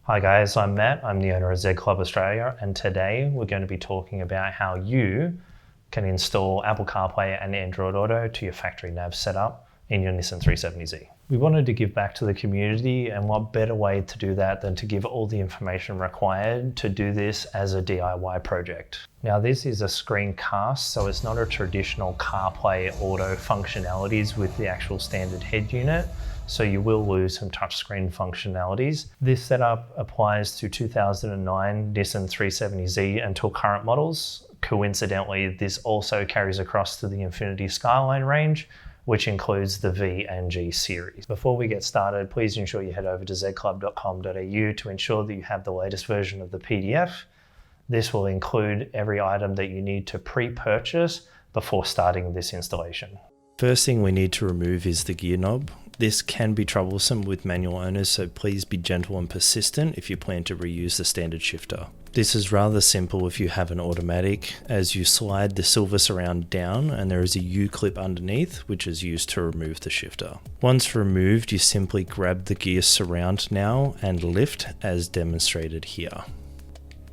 Hi guys, I'm Matt. I'm the owner of Z Club Australia, and today we're going to be talking about how you can install Apple CarPlay and Android Auto to your factory nav setup in your Nissan 370z. We wanted to give back to the community, and what better way to do that than to give all the information required to do this as a DIY project. Now this is a screencast, so it's not a traditional CarPlay Auto functionalities with the actual standard head unit. So you will lose some touchscreen functionalities. This setup applies to 2009 Nissan 370z until current models. Coincidentally, this also carries across to the Infiniti Skyline range, which includes the V and G series. Before we get started, please ensure you head over to zclub.com.au to ensure that you have the latest version of the PDF. This will include every item that you need to pre-purchase before starting this installation. First thing we need to remove is the gear knob. This can be troublesome with manual owners, so please be gentle and persistent if you plan to reuse the standard shifter. This is rather simple if you have an automatic, as you slide the silver surround down and there is a U-clip underneath which is used to remove the shifter. Once removed, you simply grab the gear surround now and lift as demonstrated here.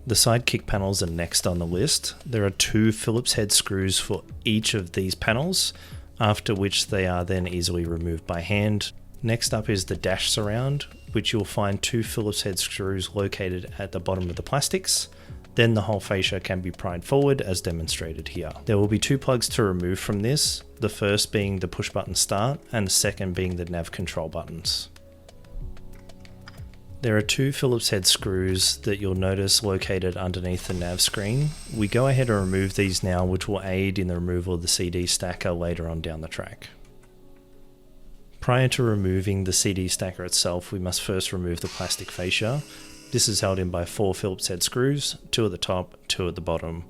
The side kick panels are next on the list. There are 2 Phillips head screws for each of these panels, after which they are then easily removed by hand. Next up is the dash surround, which you'll find 2 Phillips head screws located at the bottom of the plastics. Then the whole fascia can be pried forward as demonstrated here. There will be 2 plugs to remove from this, the first being the push button start and the second being the nav control buttons. There are 2 Phillips head screws that you'll notice located underneath the nav screen. We go ahead and remove these now, which will aid in the removal of the CD stacker later on down the track. Prior to removing the CD stacker itself, we must first remove the plastic fascia. This is held in by 4 Phillips head screws, 2 at the top, 2 at the bottom.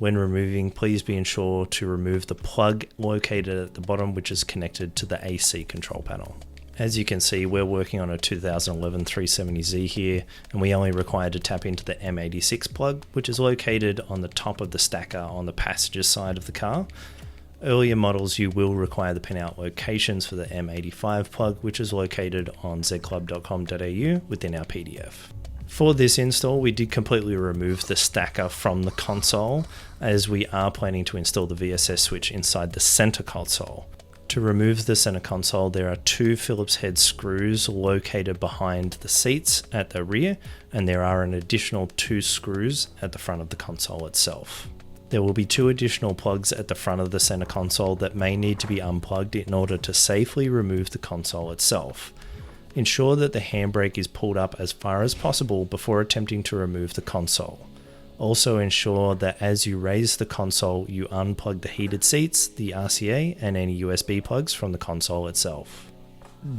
When removing, please be sure to remove the plug located at the bottom, which is connected to the AC control panel. As you can see, we're working on a 2011 370z here, and we only require to tap into the M86 plug, which is located on the top of the stacker on the passenger side of the car. Earlier models, you will require the pinout locations for the M85 plug, which is located on zclub.com.au within our PDF. For this install, we did completely remove the stacker from the console, as we are planning to install the VSS switch inside the center console. To remove the center console, there are 2 Phillips head screws located behind the seats at the rear, and there are an additional 2 screws at the front of the console itself. There will be 2 additional plugs at the front of the center console that may need to be unplugged in order to safely remove the console itself. Ensure that the handbrake is pulled up as far as possible before attempting to remove the console. Also ensure that as you raise the console, you unplug the heated seats, the RCA, and any USB plugs from the console itself.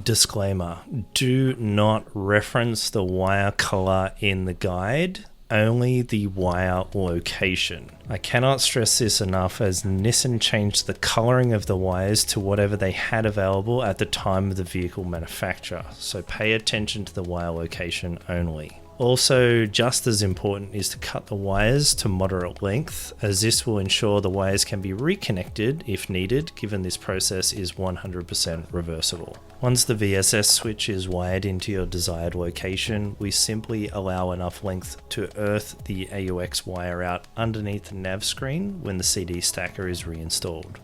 Disclaimer: do not reference the wire color in the guide, only the wire location. I cannot stress this enough, as Nissan changed the coloring of the wires to whatever they had available at the time of the vehicle manufacture, so pay attention to the wire location only. Also, just as important is to cut the wires to moderate length, as this will ensure the wires can be reconnected if needed, given this process is 100% reversible. Once the VSS switch is wired into your desired location, we simply allow enough length to earth the AUX wire out underneath the nav screen when the CD stacker is reinstalled.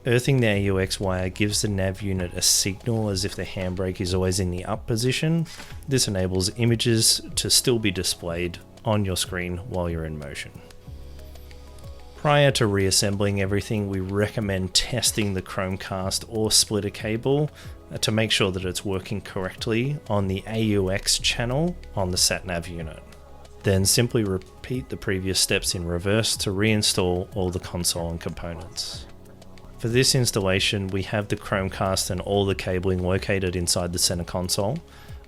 Earthing the AUX wire gives the nav unit a signal as if the handbrake is always in the up position. This enables images to still be displayed on your screen while you're in motion. Prior to reassembling everything, we recommend testing the Chromecast or splitter cable to make sure that it's working correctly on the AUX channel on the sat-nav unit. Then simply repeat the previous steps in reverse to reinstall all the console and components. For this installation, we have the Chromecast and all the cabling located inside the center console.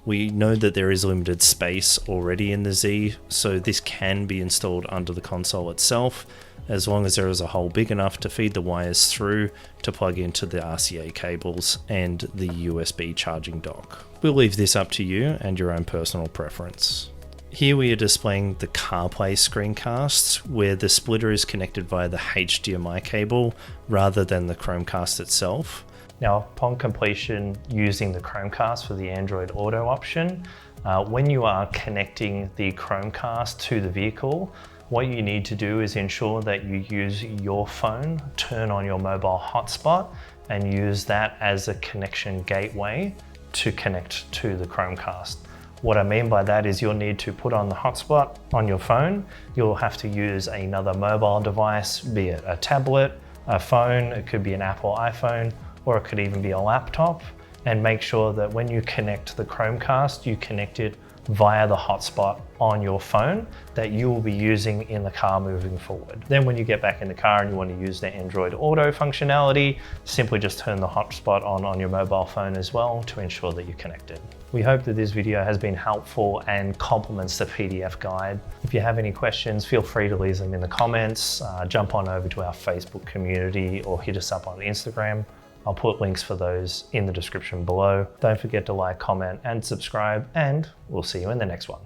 We know that there is limited space already in the Z, so this can be installed under the console itself, as long as there is a hole big enough to feed the wires through to plug into the RCA cables and the USB charging dock. We'll leave this up to you and your own personal preference. Here we are displaying the CarPlay screencasts, where the splitter is connected via the HDMI cable rather than the Chromecast itself. Now, upon completion using the Chromecast for the Android Auto option, When you are connecting the Chromecast to the vehicle, what you need to do is ensure that you use your phone, turn on your mobile hotspot, and use that as a connection gateway to connect to the Chromecast. What I mean by that is you'll need to put on the hotspot on your phone. You'll have to use another mobile device, be it a tablet, a phone, it could be an Apple iPhone, or it could even be a laptop, and make sure that when you connect the Chromecast, you connect it via the hotspot on your phone that you will be using in the car moving forward. Then when you get back in the car and you want to use the Android Auto functionality, simply just turn the hotspot on your mobile phone as well to ensure that you're connected. We hope that this video has been helpful and complements the PDF guide. If you have any questions, feel free to leave them in the comments, jump on over to our Facebook community or hit us up on Instagram. I'll put links for those in the description below. Don't forget to like, comment, and subscribe, and we'll see you in the next one.